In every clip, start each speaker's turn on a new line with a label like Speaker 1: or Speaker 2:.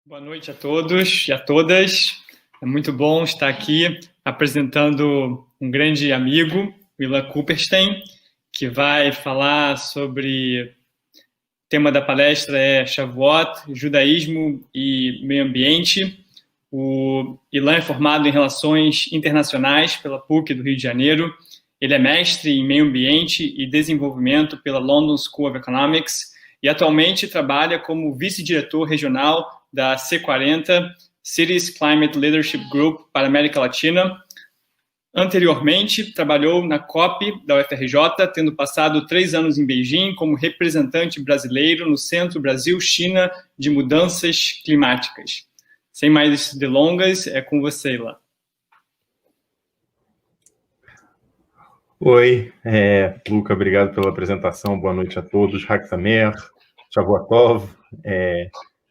Speaker 1: Boa noite a todos e a todas. É muito bom estar aqui apresentando um grande amigo, Ilan Cooperstein, que vai falar sobre... O tema da palestra é Shavuot, Judaísmo e Meio Ambiente. O Ilan é formado em Relações Internacionais pela PUC do Rio de Janeiro. Ele é mestre em Meio Ambiente e Desenvolvimento pela London School of Economics e atualmente trabalha como vice-diretor regional da C40, Cities Climate Leadership Group para a América Latina. Anteriormente, trabalhou na COP da UFRJ, tendo passado 3 anos em Beijing como representante brasileiro no Centro Brasil-China de Mudanças Climáticas. Sem mais delongas, é com você, Ilan.
Speaker 2: Oi, Luca, obrigado pela apresentação, boa noite a todos, Hag Sameach, Shavuot,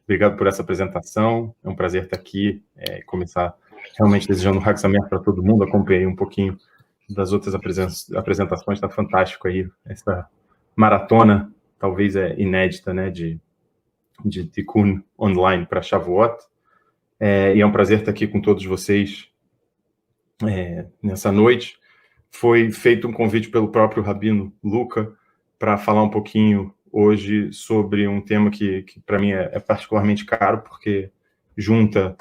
Speaker 2: obrigado por essa apresentação, é um prazer estar aqui, começar realmente desejando Hag Sameach para todo mundo, acompanhei um pouquinho das outras apresentações, está fantástico aí, essa maratona, talvez inédita, né, de Tikkun online para Shavuot, e é um prazer estar aqui com todos vocês nessa noite. Foi feito um convite pelo próprio Rabino Luca para falar um pouquinho hoje sobre um tema que para mim é particularmente caro, porque junta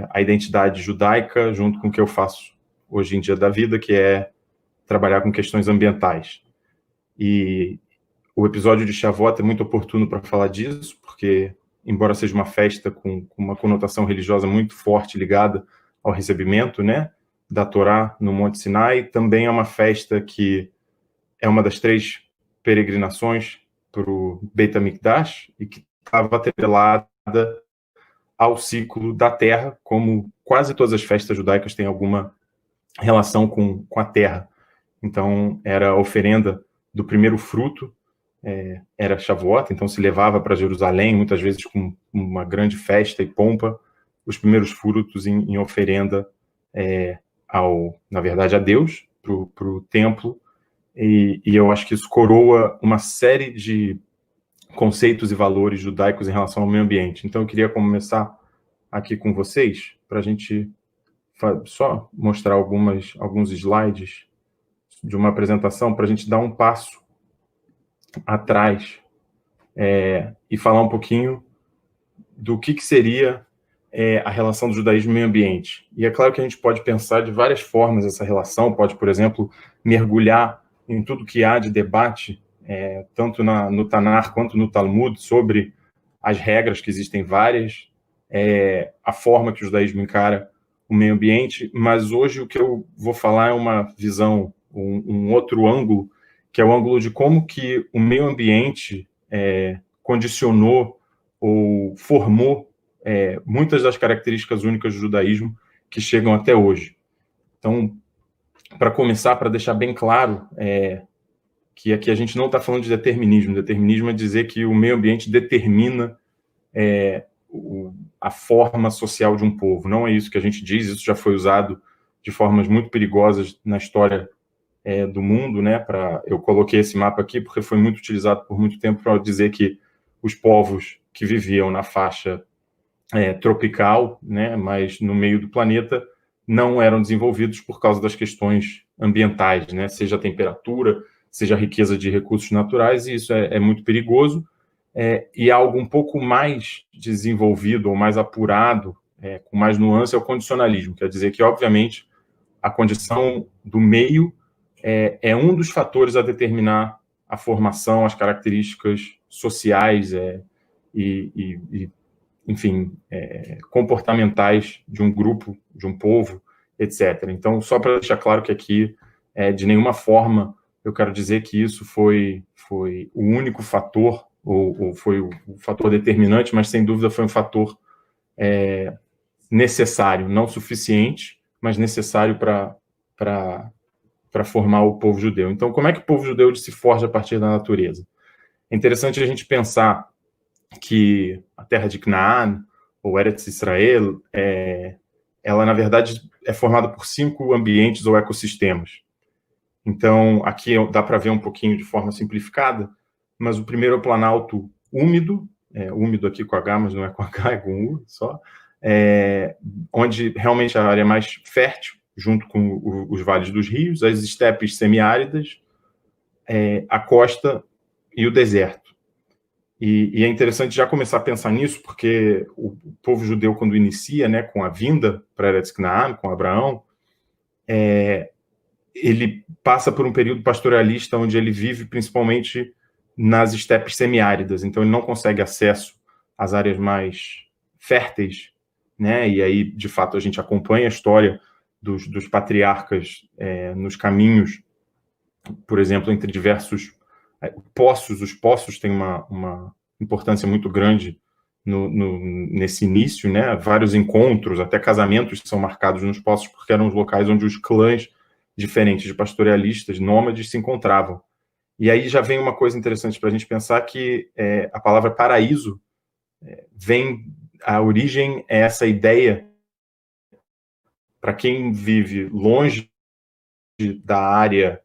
Speaker 2: a identidade judaica junto com o que eu faço hoje em dia da vida, que é trabalhar com questões ambientais. E o episódio de Shavuot é muito oportuno para falar disso, porque, embora seja uma festa com uma conotação religiosa muito forte ligada ao recebimento, né, da Torá no Monte Sinai, também é uma festa que é uma das 3 peregrinações para o Beit HaMikdash e que estava atrelada ao ciclo da terra, como quase todas as festas judaicas têm alguma relação com a terra. Então, era a oferenda do primeiro fruto, era Shavuot, então se levava para Jerusalém, muitas vezes com uma grande festa e pompa, os primeiros frutos em oferenda na verdade, a Deus, para o templo, e eu acho que isso coroa uma série de conceitos e valores judaicos em relação ao meio ambiente. Então, eu queria começar aqui com vocês, para a gente só mostrar alguns slides de uma apresentação, para a gente dar um passo atrás e falar um pouquinho do que seria a relação do judaísmo e meio ambiente. E é claro que a gente pode pensar de várias formas essa relação, pode, por exemplo, mergulhar em tudo que há de debate, tanto no Tanar quanto no Talmud, sobre as regras, que existem várias, a forma que o judaísmo encara o meio ambiente, mas hoje o que eu vou falar é uma visão, um outro ângulo, que é o ângulo de como que o meio ambiente condicionou ou formou muitas das características únicas do judaísmo que chegam até hoje. Então, para começar, para deixar bem claro que aqui a gente não está falando de determinismo. Determinismo é dizer que o meio ambiente determina a forma social de um povo. Não é isso que a gente diz, isso já foi usado de formas muito perigosas na história do mundo, né? Eu coloquei esse mapa aqui porque foi muito utilizado por muito tempo para dizer que os povos que viviam na faixa tropical, né, mas no meio do planeta, não eram desenvolvidos por causa das questões ambientais, né, seja a temperatura, seja a riqueza de recursos naturais, e isso é muito perigoso, e algo um pouco mais desenvolvido ou mais apurado, com mais nuance, é o condicionalismo, quer dizer que, obviamente, a condição do meio é um dos fatores a determinar a formação, as características sociais enfim, comportamentais de um grupo, de um povo, etc. Então, só para deixar claro que aqui, de nenhuma forma, eu quero dizer que isso foi o único fator, ou foi o fator determinante, mas, sem dúvida, foi um fator necessário, não suficiente, mas necessário para formar o povo judeu. Então, como é que o povo judeu se forja a partir da natureza? É interessante a gente pensar que a terra de Canaã, ou Eretz Israel, ela, na verdade, é formada por 5 ambientes ou ecossistemas. Então, aqui dá para ver um pouquinho de forma simplificada, mas o primeiro é o planalto úmido, úmido aqui com H, mas não é com H, é com U só, onde realmente a área é mais fértil, junto com os vales dos rios, as estepes semiáridas, a costa e o deserto. E é interessante já começar a pensar nisso, porque o povo judeu, quando inicia, né, com a vinda para Eretz Canaã, com Abraão, ele passa por um período pastoralista onde ele vive principalmente nas estepes semiáridas, então ele não consegue acesso às áreas mais férteis, né? E aí, de fato, a gente acompanha a história dos patriarcas nos caminhos, por exemplo, entre diversos poços. Os poços têm uma importância muito grande nesse início, né? Vários encontros, até casamentos são marcados nos poços, porque eram os locais onde os clãs diferentes de pastoralistas, nômades, se encontravam. E aí já vem uma coisa interessante para a gente pensar, que a palavra paraíso a origem é essa ideia, para quem vive longe da área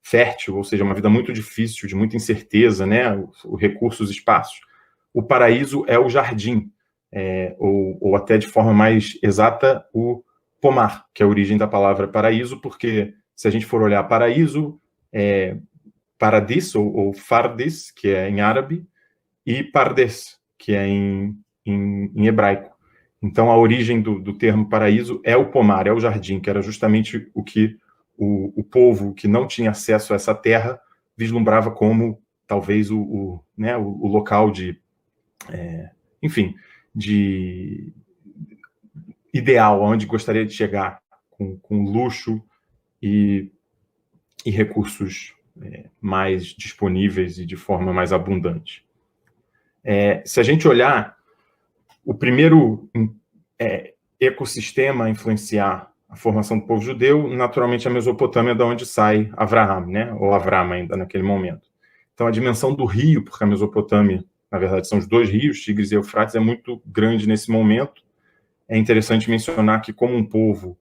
Speaker 2: fértil, ou seja, uma vida muito difícil, de muita incerteza, né, os recursos escassos, o paraíso é o jardim, ou até de forma mais exata, o pomar, que é a origem da palavra paraíso, porque se a gente for olhar paraíso, paradis ou fardis, que é em árabe, e pardes, que é em hebraico. Então, a origem do termo paraíso é o pomar, é o jardim, que era justamente o que o povo que não tinha acesso a essa terra vislumbrava como talvez o local de ideal, onde gostaria de chegar, com luxo e recursos mais disponíveis e de forma mais abundante. Se a gente olhar, o primeiro ecossistema a influenciar a formação do povo judeu, naturalmente a Mesopotâmia, da onde sai Avraham, né? Ou Avram ainda naquele momento. Então a dimensão do rio, porque a Mesopotâmia, na verdade, são os dois rios, Tigres e Eufrates, é muito grande nesse momento. É interessante mencionar que, como um povo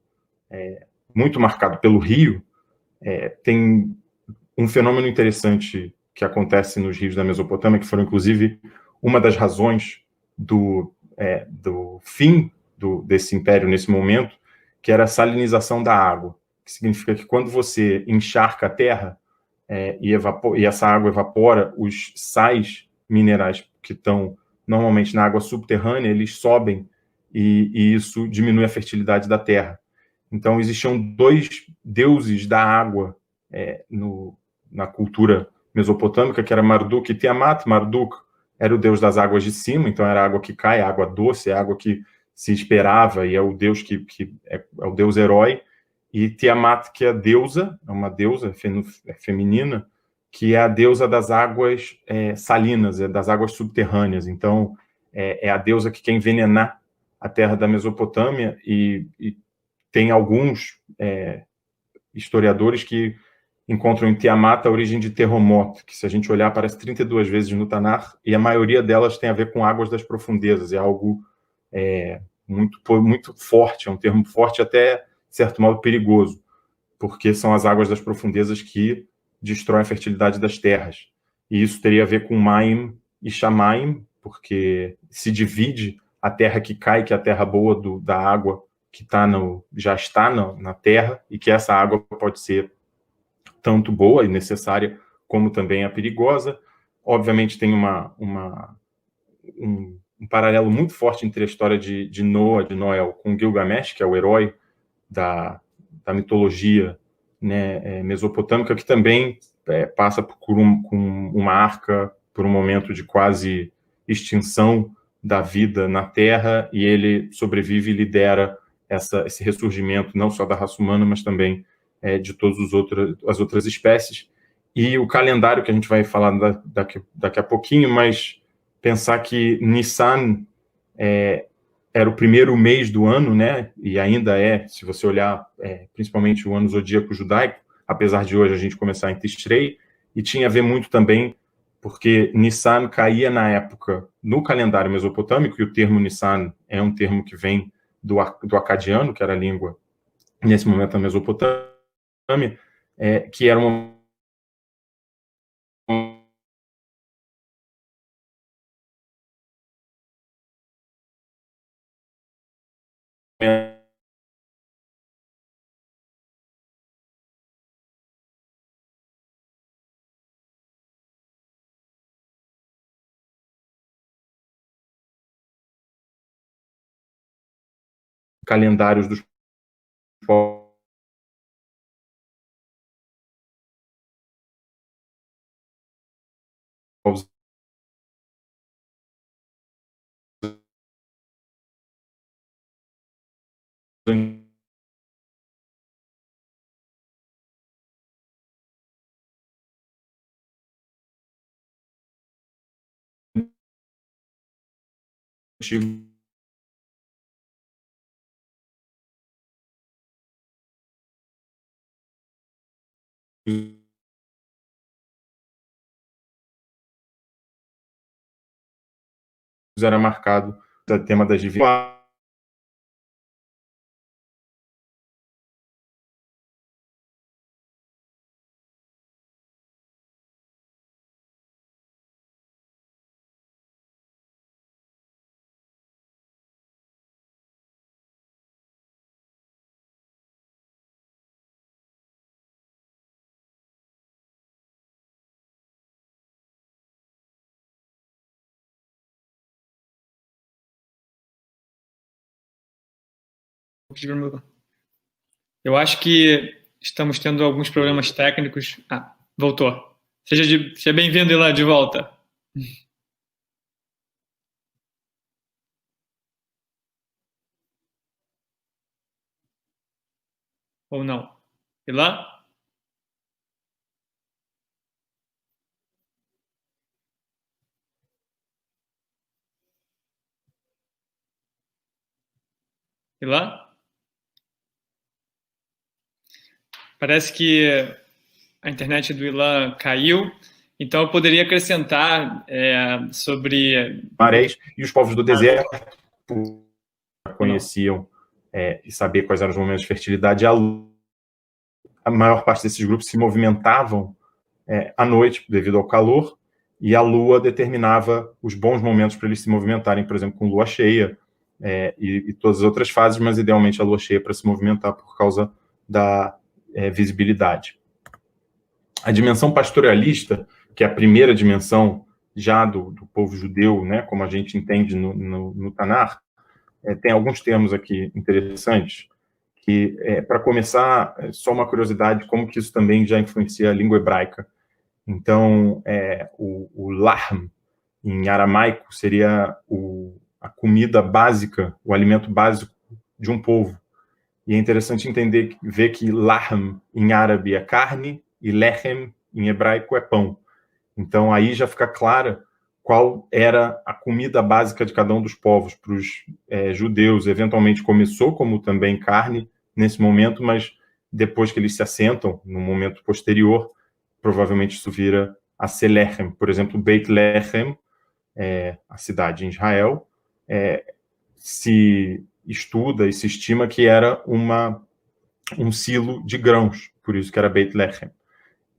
Speaker 2: muito marcado pelo rio, tem um fenômeno interessante que acontece nos rios da Mesopotâmia, que foram, inclusive, uma das razões do fim desse império nesse momento, que era a salinização da água, que significa que quando você encharca a terra e essa água evapora, os sais minerais que estão normalmente na água subterrânea, eles sobem e isso diminui a fertilidade da terra. Então, existiam dois deuses da água na cultura mesopotâmica, que era Marduk e Tiamat. Marduk era o deus das águas de cima, então era a água que cai, a água doce, a água que se esperava, e é o deus que é o deus herói. E Tiamat, que é a deusa, é uma deusa feminina, que é a deusa das águas salinas, das águas subterrâneas. Então, é a deusa que quer envenenar a terra da Mesopotâmia, e tem alguns historiadores que encontram em Tiamat a origem de Terremoto, que, se a gente olhar, aparece 32 vezes no Tanar, e a maioria delas tem a ver com águas das profundezas. É algo muito, muito forte, é um termo forte, até, de certo modo, perigoso, porque são as águas das profundezas que destroem a fertilidade das terras. E isso teria a ver com Maim e Shamaim, porque se divide a terra que cai, que é a terra boa da água, que já está na terra, e que essa água pode ser tanto boa e necessária, como também a perigosa. Obviamente tem um paralelo muito forte entre a história de Noé com Gilgamesh, que é o herói da mitologia, né, mesopotâmica, que também passa com uma arca, por um momento de quase extinção da vida na Terra, e ele sobrevive e lidera esse ressurgimento, não só da raça humana, mas também de todas as outras espécies. E o calendário, que a gente vai falar daqui a pouquinho, mas pensar que Nissan era o primeiro mês do ano, né? E ainda se você olhar principalmente o ano zodíaco judaico, apesar de hoje a gente começar em Tishrei, e tinha a ver muito também porque Nissan caía na época no calendário mesopotâmico, e o termo Nissan é um termo que vem do acadiano, que era a língua nesse momento da Mesopotâmia, que era uma calendários dos povos antigos era marcado o tema das divindades.
Speaker 1: Eu acho que estamos tendo alguns problemas técnicos. Ah, voltou. Seja bem-vindo, Ilan, de volta. Ou não? Ilan? Ilan? Parece que a internet do Ilan caiu, então eu poderia acrescentar sobre...
Speaker 2: Marés e os povos do deserto conheciam e saber quais eram os momentos de fertilidade. A maior parte desses grupos se movimentavam à noite, devido ao calor, e a lua determinava os bons momentos para eles se movimentarem, por exemplo, com lua cheia e todas as outras fases, mas idealmente a lua cheia para se movimentar por causa da visibilidade. A dimensão pastoralista, que é a primeira dimensão já do povo judeu, né, como a gente entende no Tanar, tem alguns termos aqui interessantes, que, para começar, só uma curiosidade, como que isso também já influencia a língua hebraica. Então, o lahm, em aramaico, seria a comida básica, o alimento básico de um povo. E é interessante ver que lahm, em árabe, é carne, e lechem, em hebraico, é pão. Então, aí já fica clara qual era a comida básica de cada um dos povos. Para os judeus, eventualmente começou como também carne nesse momento, mas depois que eles se assentam, no momento posterior, provavelmente isso vira a ser lechem. Por exemplo, Beit Lechem, a cidade em Israel, se estuda e se estima que era um silo de grãos, por isso que era Beit Lechem.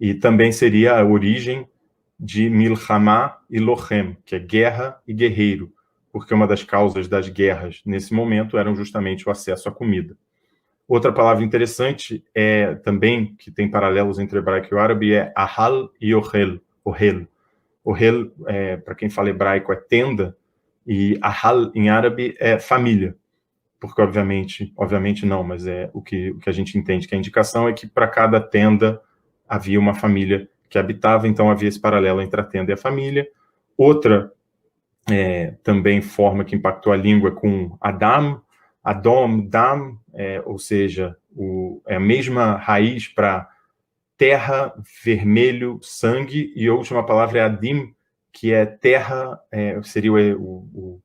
Speaker 2: E também seria a origem de Milchama e Lochem, que é guerra e guerreiro, porque uma das causas das guerras nesse momento eram justamente o acesso à comida. Outra palavra interessante também, que tem paralelos entre o hebraico e o árabe, é ahal e ohel. Ohel, para quem fala hebraico, é tenda, e ahal em árabe é família, porque obviamente não, mas o que a gente entende que a indicação é que para cada tenda havia uma família que habitava, então havia esse paralelo entre a tenda e a família. Outra também forma que impactou a língua com Adam, Adom, Dam, ou seja, a mesma raiz para terra, vermelho, sangue, e a última palavra é Adim, que é terra, seria o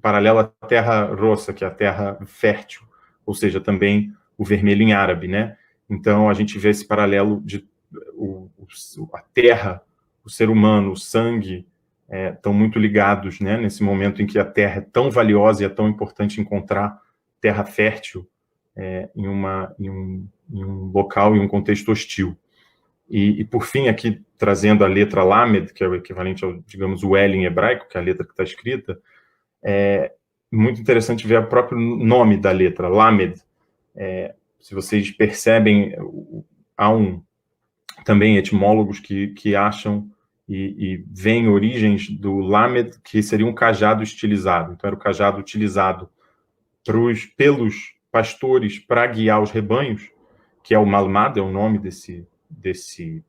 Speaker 2: paralelo à terra roça, que é a terra fértil, ou seja, também o vermelho em árabe, né? Então, a gente vê esse paralelo de a terra, o ser humano, o sangue, estão muito ligados, né? Nesse momento em que a terra é tão valiosa e é tão importante encontrar terra fértil em um local, em um contexto hostil. E por fim, aqui, trazendo a letra Lamed, que é o equivalente ao, digamos, o L em hebraico, que é a letra que está escrita, muito interessante ver o próprio nome da letra, Lamed. Se vocês percebem, há também etimólogos que acham e veem origens do Lamed, que seria um cajado estilizado. Então, era o cajado utilizado pelos pastores para guiar os rebanhos, que é o malmad, é o nome desse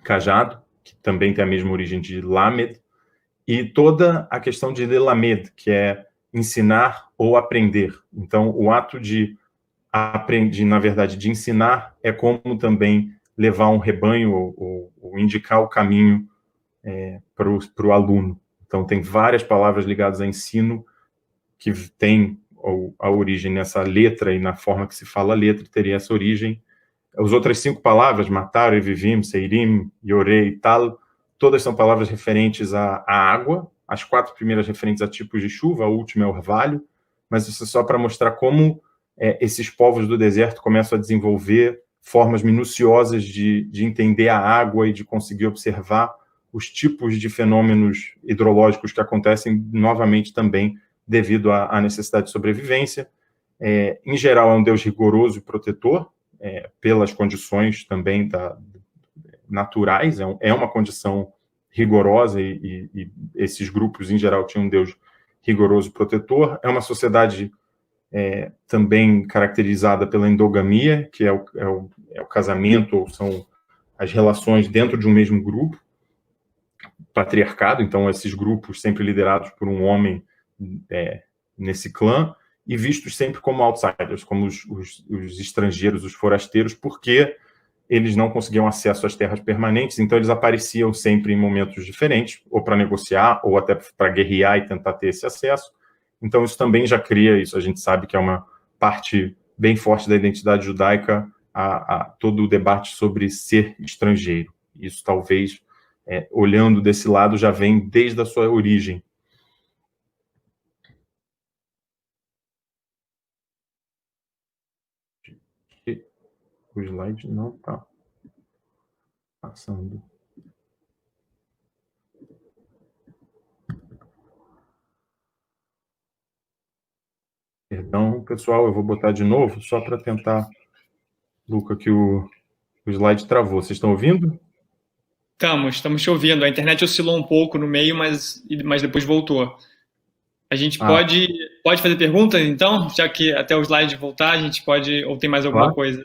Speaker 2: cajado, que também tem a mesma origem de lamed, e toda a questão de lelamed, que é ensinar ou aprender. Então, o ato de aprender, na verdade, de ensinar, é como também levar um rebanho ou indicar o caminho para o aluno. Então, tem várias palavras ligadas a ensino que tem a origem nessa letra e na forma que se fala a letra, teria essa origem. As outras 5 palavras, matar, evivim, seirim, yorei e tal, todas são palavras referentes à água. As 4 primeiras referentes a tipos de chuva, a última é orvalho, mas isso é só para mostrar como esses povos do deserto começam a desenvolver formas minuciosas de entender a água e de conseguir observar os tipos de fenômenos hidrológicos que acontecem novamente também devido à necessidade de sobrevivência. Em geral, é um Deus rigoroso e protetor, pelas condições também naturais, é uma condição rigorosa e esses grupos, em geral, tinham um Deus rigoroso e protetor. É uma sociedade também caracterizada pela endogamia, que é o casamento, ou são as relações dentro de um mesmo grupo, patriarcado, então esses grupos sempre liderados por um homem nesse clã, e vistos sempre como outsiders, como os estrangeiros, os forasteiros, porque eles não conseguiam acesso às terras permanentes, então eles apareciam sempre em momentos diferentes, ou para negociar, ou até para guerrear e tentar ter esse acesso. Então isso também já cria, isso a gente sabe que é uma parte bem forte da identidade judaica, a todo o debate sobre ser estrangeiro. Isso talvez, olhando desse lado, já vem desde a sua origem. O slide não está passando. Perdão, pessoal, eu vou botar de novo, só para tentar, Luca, que o slide travou. Vocês estão ouvindo?
Speaker 1: Estamos te ouvindo. A internet oscilou um pouco no meio, mas depois voltou. A gente pode fazer perguntas, então? Já que até o slide voltar, a gente pode... Ou tem mais alguma coisa?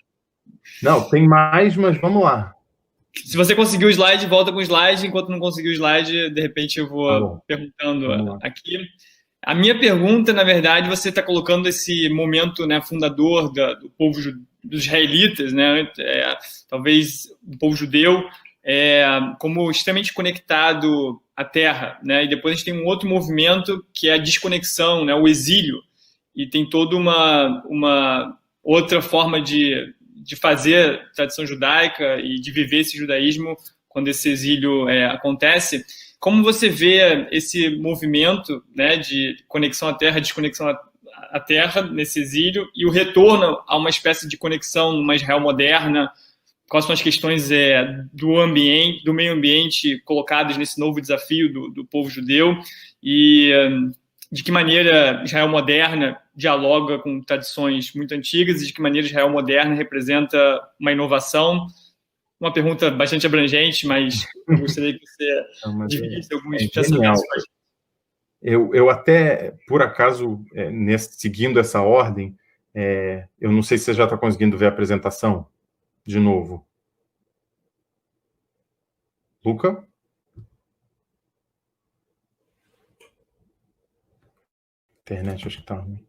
Speaker 2: Não, tem mais, mas vamos lá.
Speaker 1: Se você conseguiu o slide, volta com o slide. Enquanto não conseguir o slide, de repente eu vou perguntando aqui. A minha pergunta, na verdade, você está colocando esse momento, né, fundador do povo dos israelitas, né, talvez do povo judeu, como extremamente conectado à terra, né, e depois a gente tem um outro movimento que é a desconexão, né, o exílio, e tem toda uma outra forma de fazer tradição judaica e de viver esse judaísmo quando esse exílio acontece. Como você vê esse movimento, né, de conexão à terra, desconexão à terra nesse exílio e o retorno a uma espécie de conexão numa Israel moderna? Quais são as questões do ambiente, do meio ambiente colocadas nesse novo desafio do povo judeu e de que maneira Israel moderna dialoga com tradições muito antigas e de que maneira Israel moderna representa uma inovação? Uma pergunta bastante abrangente, mas eu gostaria que você dividisse alguns pensamentos.
Speaker 2: Eu até, por acaso, seguindo essa ordem, eu não sei se você já está conseguindo ver a apresentação de novo. Luca? Internet, acho que está ruim.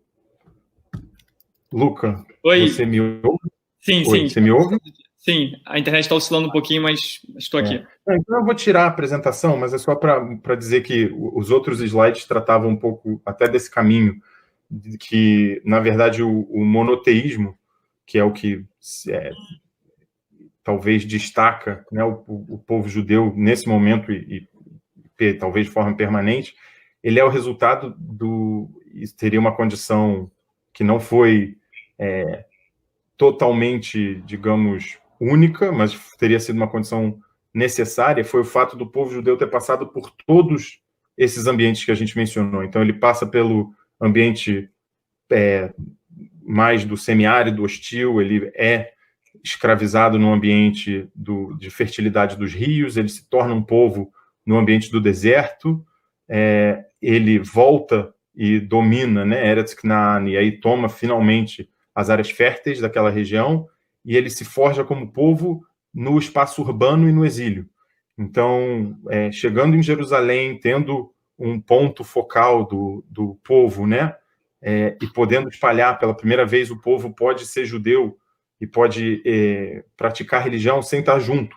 Speaker 2: Luca,
Speaker 1: Oi.
Speaker 2: Você me ouve?
Speaker 1: Sim,
Speaker 2: sim. Você me ouve?
Speaker 1: Sim, a internet está oscilando um pouquinho, mas estou aqui.
Speaker 2: Então eu vou tirar a apresentação, mas é só para dizer que os outros slides tratavam um pouco até desse caminho, que, na verdade, o monoteísmo, que é o que talvez destaca, né, o povo judeu nesse momento e talvez de forma permanente, ele é o resultado teria uma condição que não foi totalmente, digamos, única, mas teria sido uma condição necessária, foi o fato do povo judeu ter passado por todos esses ambientes que a gente mencionou. Então, ele passa pelo ambiente mais do semiárido, hostil, ele é escravizado no ambiente de fertilidade dos rios, ele se torna um povo no ambiente do deserto, ele volta e domina, né, Eretz Canaan, e aí toma finalmente as áreas férteis daquela região, e ele se forja como povo no espaço urbano e no exílio. Então, chegando em Jerusalém, tendo um ponto focal do povo, né? E podendo espalhar pela primeira vez, o povo pode ser judeu e pode praticar religião sem estar junto,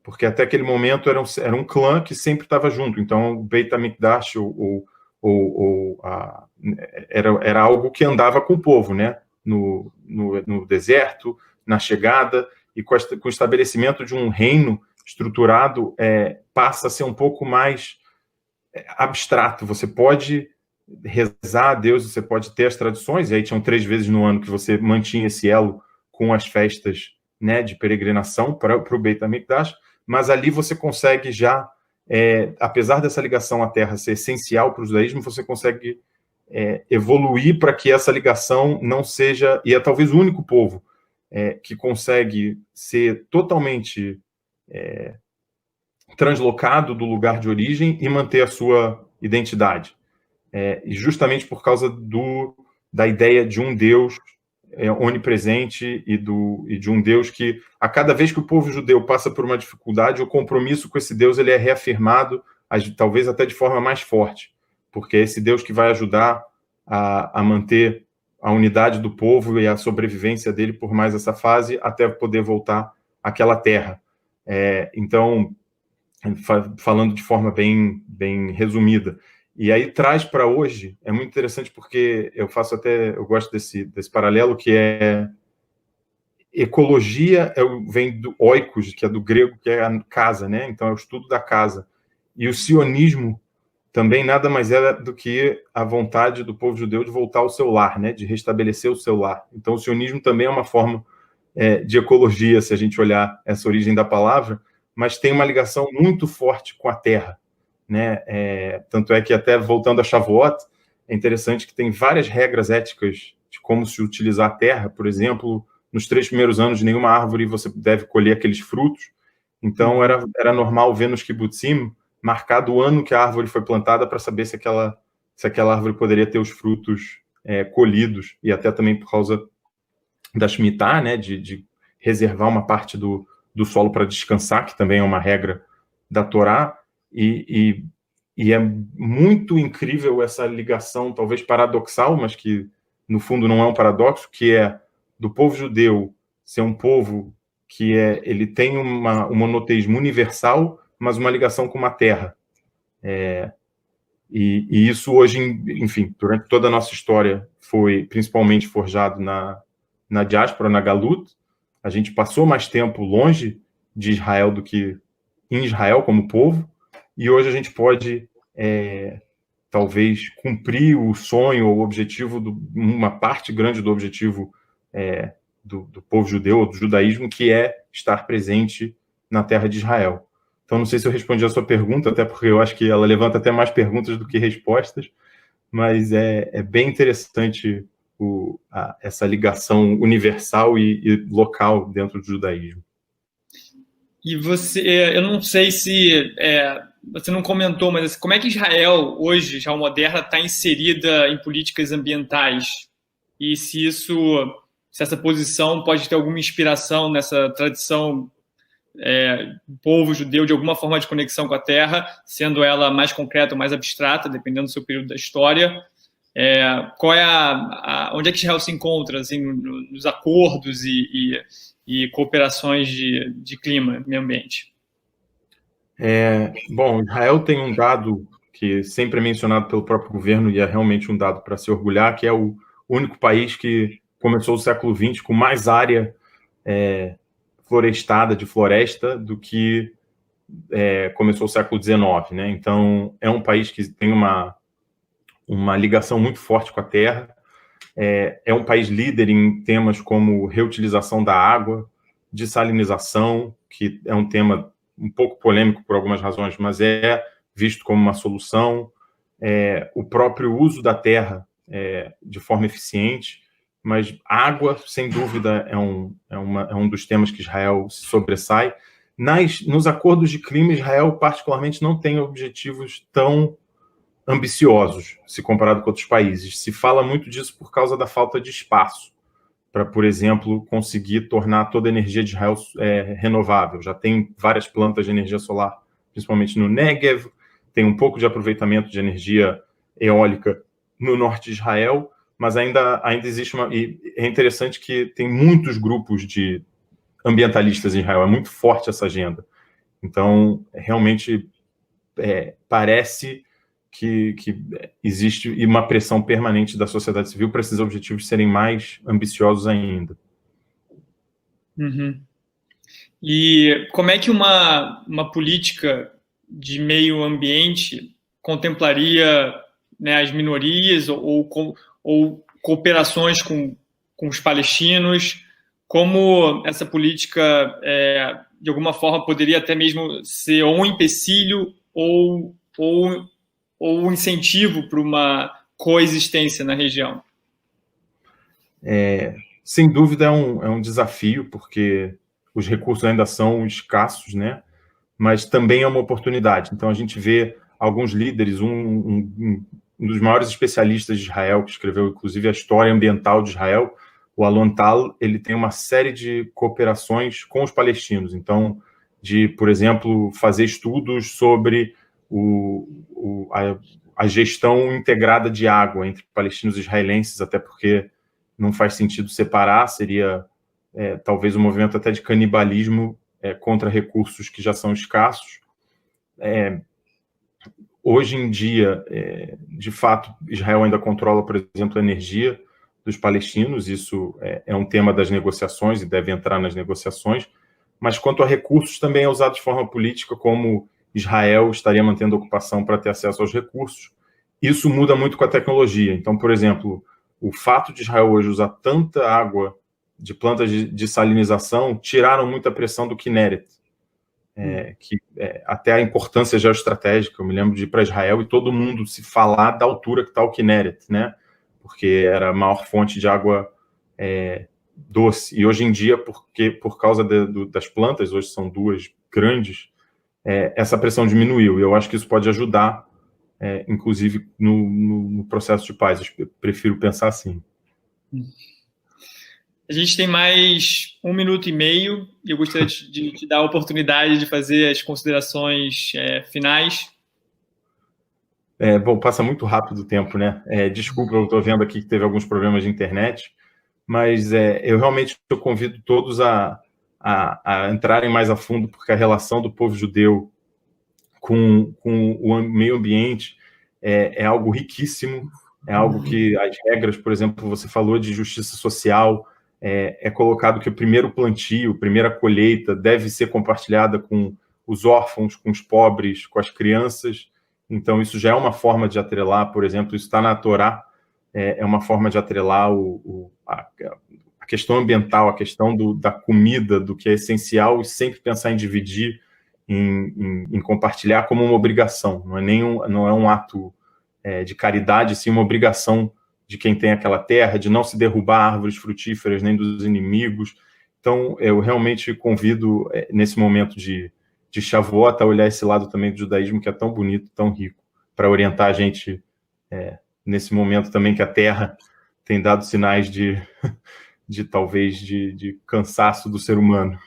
Speaker 2: porque até aquele momento era um clã que sempre estava junto. Então, o Beit HaMikdash era algo que andava com o povo, né? No deserto, na chegada, e com o estabelecimento de um reino estruturado, passa a ser um pouco mais abstrato. Você pode rezar a Deus, você pode ter as tradições, e aí tinham 3 vezes no ano que você mantinha esse elo com as festas, né, de peregrinação para o Beit HaMikdash, mas ali você consegue já, apesar dessa ligação à terra ser essencial para o judaísmo, você consegue evoluir para que essa ligação não seja, e é talvez o único povo que consegue ser totalmente translocado do lugar de origem e manter a sua identidade. E justamente por causa da ideia de um Deus onipresente e de um Deus que, a cada vez que o povo judeu passa por uma dificuldade, o compromisso com esse Deus ele é reafirmado, talvez até de forma mais forte, porque é esse Deus que vai ajudar a manter a unidade do povo e a sobrevivência dele por mais essa fase, até poder voltar àquela terra. Então, falando de forma bem, bem resumida. E aí traz para hoje, é muito interessante porque eu gosto desse paralelo, que é ecologia, vem do oikos, que é do grego, que é a casa, né? Então é o estudo da casa. E o sionismo também nada mais é do que a vontade do povo judeu de voltar ao seu lar, né? De restabelecer o seu lar. Então o sionismo também é uma forma de ecologia, se a gente olhar essa origem da palavra, mas tem uma ligação muito forte com a terra, né? Tanto é que, até voltando a Shavuot, é interessante que tem várias regras éticas de como se utilizar a terra. Por exemplo, nos 3 primeiros anos de nenhuma árvore você deve colher aqueles frutos. Então era normal ver nos kibbutzim marcado o ano que a árvore foi plantada para saber se aquela árvore poderia ter os frutos colhidos, e até também por causa da Shemitah, né, de reservar uma parte do solo para descansar, que também é uma regra da Torá. E é muito incrível essa ligação, talvez paradoxal, mas que no fundo não é um paradoxo, que é do povo judeu ser um povo que ele tem um monoteísmo universal, mas uma ligação com uma terra. E isso hoje, enfim, durante toda a nossa história, foi principalmente forjado na diáspora, na Galut. A gente passou mais tempo longe de Israel do que em Israel como povo, e hoje a gente pode, talvez, cumprir o sonho ou o objetivo, uma parte grande do objetivo do povo judeu, ou do judaísmo, que é estar presente na terra de Israel. Então, não sei se eu respondi a sua pergunta, até porque eu acho que ela levanta até mais perguntas do que respostas, mas é bem interessante essa ligação universal e local dentro do judaísmo.
Speaker 1: E eu não sei se você não comentou, mas como é que Israel, hoje, Israel moderna, está inserida em políticas ambientais? E se essa posição pode ter alguma inspiração nessa tradição do povo judeu, de alguma forma de conexão com a terra, sendo ela mais concreta ou mais abstrata, dependendo do seu período da história. Onde é que Israel se encontra assim, nos acordos e cooperações de clima, meio ambiente?
Speaker 2: Bom, Israel tem um dado que sempre é mencionado pelo próprio governo, e é realmente um dado para se orgulhar, que é o único país que começou o século XX com mais área florestada, de floresta, do que começou o século XIX, né? Então, é um país que tem uma ligação muito forte com a terra. É um país líder em temas como reutilização da água, dessalinização, que é um tema um pouco polêmico por algumas razões, mas é visto como uma solução. O próprio uso da terra de forma eficiente, mas água, sem dúvida, é um dos temas que Israel se sobressai. Nos acordos de clima, Israel particularmente não tem objetivos tão ambiciosos, se comparado com outros países. Se fala muito disso por causa da falta de espaço. para, por exemplo, conseguir tornar toda a energia de Israel renovável. Já tem várias plantas de energia solar, principalmente no Negev, tem um pouco de aproveitamento de energia eólica no norte de Israel, mas ainda existe e é interessante que tem muitos grupos de ambientalistas em Israel, é muito forte essa agenda. Então, realmente, parece que existe uma pressão permanente da sociedade civil para esses objetivos serem mais ambiciosos ainda.
Speaker 1: Uhum. E como é que uma política de meio ambiente contemplaria, né, as minorias ou cooperações com os palestinos? Como essa política, de alguma forma, poderia até mesmo ser ou um empecilho ou um incentivo para uma coexistência na região?
Speaker 2: Sem dúvida é um desafio, porque os recursos ainda são escassos, né? Mas também é uma oportunidade. Então, a gente vê alguns líderes, um dos maiores especialistas de Israel, que escreveu, inclusive, a história ambiental de Israel, o Alon Tal, ele tem uma série de cooperações com os palestinos. Então, de, por exemplo, fazer estudos sobre a gestão integrada de água entre palestinos e israelenses, até porque não faz sentido separar, seria talvez um movimento até de canibalismo contra recursos que já são escassos. Hoje em dia, de fato, Israel ainda controla, por exemplo, a energia dos palestinos, isso é um tema das negociações e deve entrar nas negociações, mas quanto a recursos também é usado de forma política, como Israel estaria mantendo a ocupação para ter acesso aos recursos. Isso muda muito com a tecnologia. Então, por exemplo, o fato de Israel hoje usar tanta água de plantas de salinização tiraram muita pressão do Kinneret, até a importância geoestratégica. Eu me lembro de ir para Israel e todo mundo se falar da altura que está o Kinneret, né? Porque era a maior fonte de água doce. E hoje em dia, por causa das plantas, hoje são duas grandes, essa pressão diminuiu. E eu acho que isso pode ajudar, inclusive, no processo de paz. Eu prefiro pensar assim.
Speaker 1: A gente tem mais 1 minuto e meio e eu gostaria de te dar a oportunidade de fazer as considerações finais.
Speaker 2: Bom, passa muito rápido o tempo, né? Desculpa, eu estou vendo aqui que teve alguns problemas de internet, mas eu realmente convido todos a entrarem mais a fundo, porque a relação do povo judeu com o meio ambiente é algo riquíssimo, é algo que as regras, por exemplo, você falou de justiça social, é colocado que o primeiro plantio, a primeira colheita deve ser compartilhada com os órfãos, com os pobres, com as crianças. Então, isso já é uma forma de atrelar, por exemplo, isso está na Torá, é uma forma de atrelar a questão ambiental, a questão da comida, do que é essencial, e sempre pensar em dividir, em compartilhar como uma obrigação. Não é um ato de caridade, sim uma obrigação de quem tem aquela terra, de não se derrubar árvores frutíferas nem dos inimigos. Então, eu realmente convido, nesse momento de Shavuot, a olhar esse lado também do judaísmo, que é tão bonito, tão rico, para orientar a gente nesse momento também que a terra tem dado sinais talvez de cansaço do ser humano.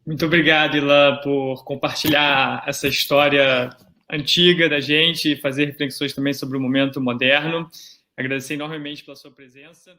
Speaker 1: Muito obrigado, Ilan, por compartilhar essa história antiga da gente e fazer reflexões também sobre o momento moderno. Agradecer enormemente pela sua presença.